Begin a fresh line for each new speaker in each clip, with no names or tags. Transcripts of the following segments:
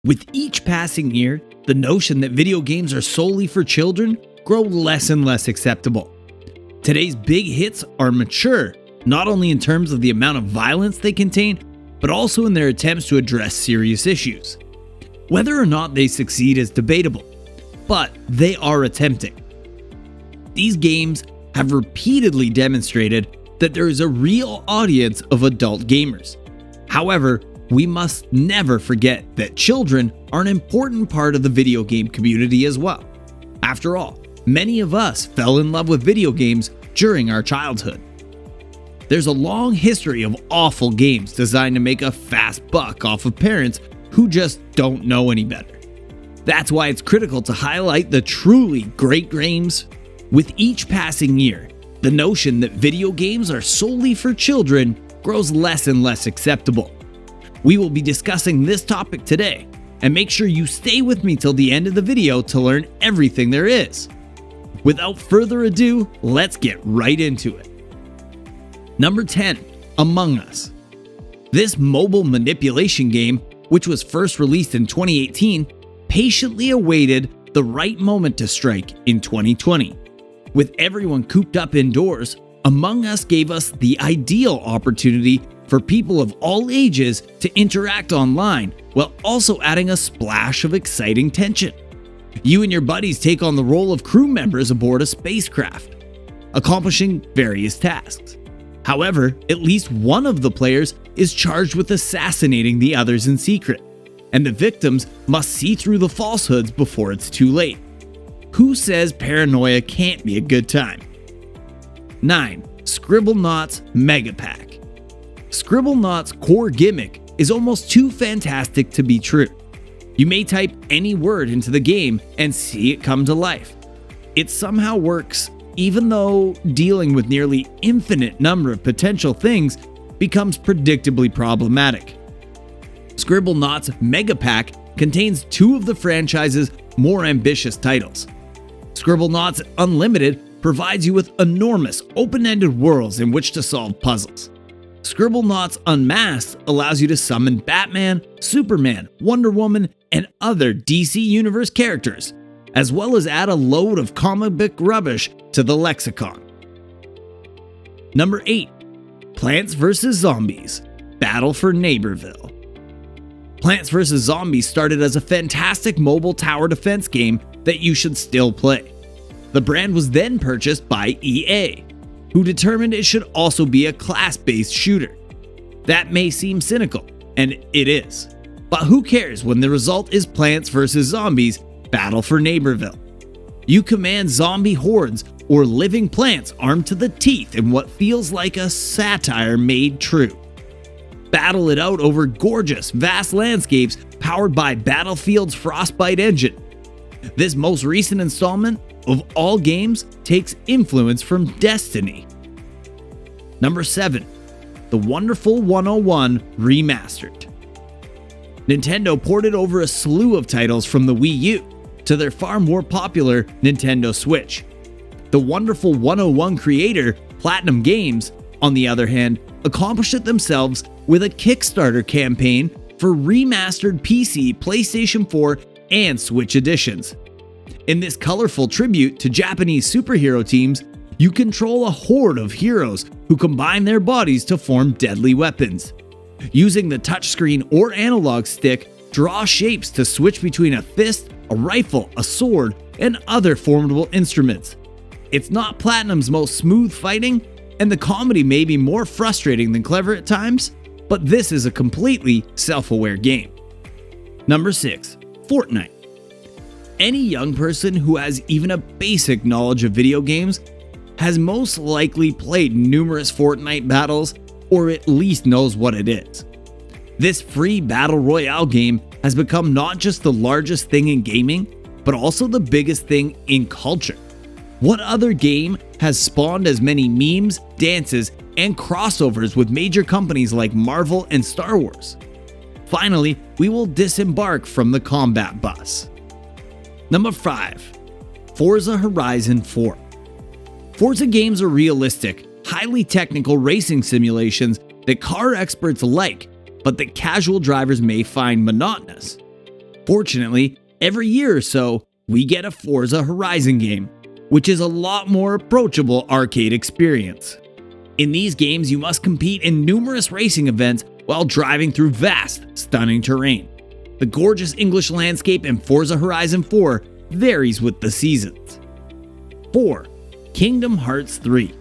With each passing year, the notion that video games are solely for children grow less and less acceptable. Today's big hits are mature, not only in terms of the amount of violence they contain, but also in their attempts to address serious issues. Whether or not they succeed is debatable, but they are attempting. These games have repeatedly demonstrated that there is a real audience of adult gamers. However, we must never forget that children are an important part of the video game community as well. After all, many of us fell in love with video games during our childhood. There's a long history of awful games designed to make a fast buck off of parents who just don't know any better. That's why it's critical to highlight the truly great games. With each passing year, the notion that video games are solely for children grows less and less acceptable. We will be discussing this topic today, and make sure you stay with me till the end of the video to learn everything there is. Without further ado, let's get right into it. Number 10, Among Us. This mobile manipulation game, which was first released in 2018, patiently awaited the right moment to strike in 2020. With everyone cooped up indoors, Among Us gave us the ideal opportunity for people of all ages to interact online while also adding a splash of exciting tension. You and your buddies take on the role of crew members aboard a spacecraft, accomplishing various tasks. However, at least one of the players is charged with assassinating the others in secret, and the victims must see through the falsehoods before it's too late. Who says paranoia can't be a good time? 9. Scribblenauts Mega Pack. Scribblenauts' core gimmick is almost too fantastic to be true. You may type any word into the game and see it come to life. It somehow works, even though dealing with nearly infinite number of potential things becomes predictably problematic. Scribblenauts Mega Pack contains two of the franchise's more ambitious titles. Scribblenauts Unlimited provides you with enormous open-ended worlds in which to solve puzzles. Scribblenauts Unmasked allows you to summon Batman, Superman, Wonder Woman, and other DC Universe characters, as well as add a load of comic book rubbish to the lexicon. Number 8. Plants vs. Zombies Battle for Neighborville. Plants vs. Zombies started as a fantastic mobile tower defense game that you should still play. The brand was then purchased by EA, who determined it should also be a class-based shooter. That may seem cynical, and it is. But who cares when the result is Plants vs. Zombies Battle for Neighborville? You command zombie hordes or living plants armed to the teeth in what feels like a satire made true. Battle it out over gorgeous, vast landscapes powered by Battlefield's Frostbite engine. This most recent installment of all games takes influence from Destiny. Number 7. The Wonderful 101 Remastered. Nintendo ported over a slew of titles from the Wii U to their far more popular Nintendo Switch. The Wonderful 101 creator, Platinum Games, on the other hand, accomplished it themselves with a Kickstarter campaign for remastered PC, PlayStation 4, and Switch editions. In this colorful tribute to Japanese superhero teams, you control a horde of heroes who combine their bodies to form deadly weapons. Using the touchscreen or analog stick, draw shapes to switch between a fist, a rifle, a sword, and other formidable instruments. It's not Platinum's most smooth fighting, and the comedy may be more frustrating than clever at times, but this is a completely self-aware game. Number 6. Fortnite. Any young person who has even a basic knowledge of video games has most likely played numerous Fortnite battles, or at least knows what it is. This free battle royale game has become not just the largest thing in gaming, but also the biggest thing in culture. What other game has spawned as many memes, dances, and crossovers with major companies like Marvel and Star Wars? Finally, we will disembark from the combat bus. Number 5. Forza Horizon 4. Forza games are realistic, highly technical racing simulations that car experts like, but that casual drivers may find monotonous. Fortunately, every year or so, we get a Forza Horizon game, which is a lot more approachable arcade experience. In these games, you must compete in numerous racing events while driving through vast, stunning terrain. The gorgeous English landscape in Forza Horizon 4 varies with the seasons. 4. Kingdom Hearts 3.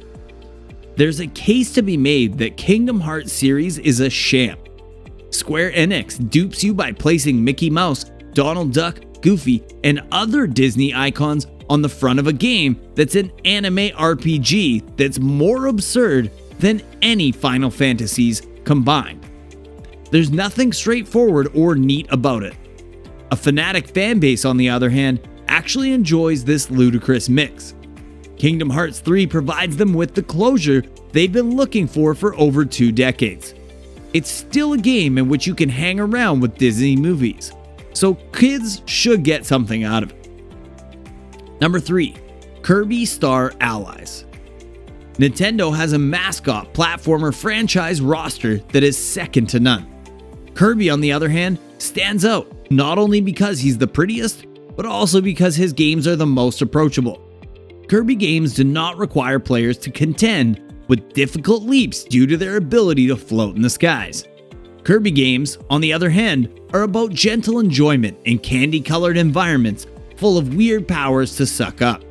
There's a case to be made that Kingdom Hearts series is a sham. Square Enix dupes you by placing Mickey Mouse, Donald Duck, Goofy, and other Disney icons on the front of a game that's an anime RPG that's more absurd than any Final Fantasies combined. There's nothing straightforward or neat about it. A fanatic fanbase, on the other hand, actually enjoys this ludicrous mix. Kingdom Hearts 3 provides them with the closure they've been looking for over 2 decades. It's still a game in which you can hang around with Disney movies, so kids should get something out of it. Number 3. Kirby Star Allies. Nintendo has a mascot platformer franchise roster that is second to none. Kirby, on the other hand, stands out not only because he's the prettiest, but also because his games are the most approachable. Kirby games do not require players to contend with difficult leaps due to their ability to float in the skies. Kirby games, on the other hand, are about gentle enjoyment in candy-colored environments full of weird powers to suck up.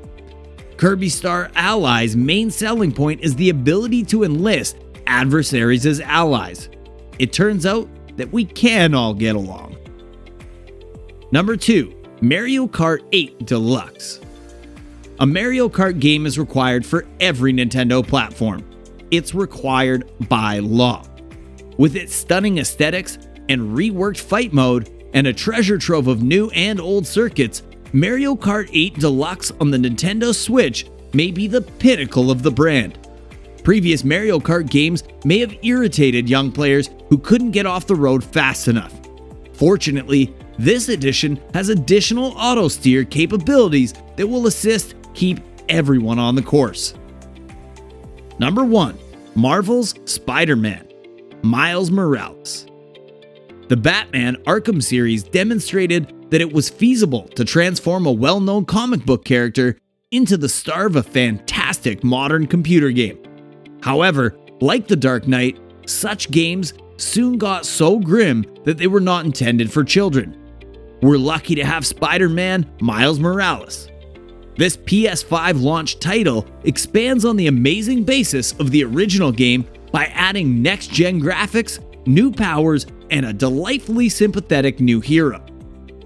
Kirby Star Allies' main selling point is the ability to enlist adversaries as allies. It turns out that we can all get along. Number 2. Mario Kart 8 Deluxe. A Mario Kart game is required for every Nintendo platform. It's required by law. With its stunning aesthetics and reworked fight mode and a treasure trove of new and old circuits, Mario Kart 8 Deluxe on the Nintendo Switch may be the pinnacle of the brand. Previous Mario Kart games may have irritated young players who couldn't get off the road fast enough. Fortunately, this edition has additional auto-steer capabilities that will assist keep everyone on the course. Number 1. Marvel's Spiderman, Miles Morales. The Batman Arkham series demonstrated that it was feasible to transform a well-known comic book character into the star of a fantastic modern computer game. However, like The Dark Knight, such games soon got so grim that they were not intended for children. We're lucky to have Spider-Man Miles Morales. This PS5 launch title expands on the amazing basis of the original game by adding next-gen graphics, new powers, and a delightfully sympathetic new hero.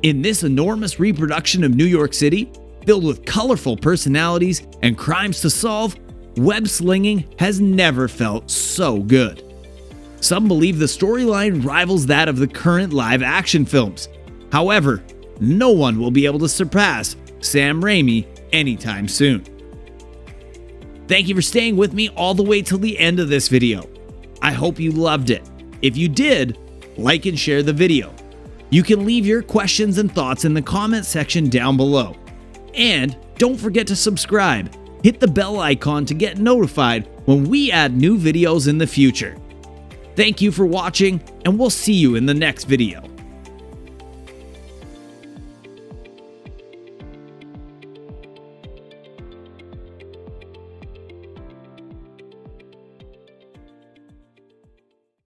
In this enormous reproduction of New York City, filled with colorful personalities and crimes to solve, web-slinging has never felt so good. Some believe the storyline rivals that of the current live-action films. However, no one will be able to surpass Sam Raimi anytime soon. Thank you for staying with me all the way till the end of this video. I hope you loved it. If you did, like and share the video. You can leave your questions and thoughts in the comment section down below. And don't forget to subscribe. Hit the bell icon to get notified when we add new videos in the future. Thank you for watching, and we'll see you in the next video.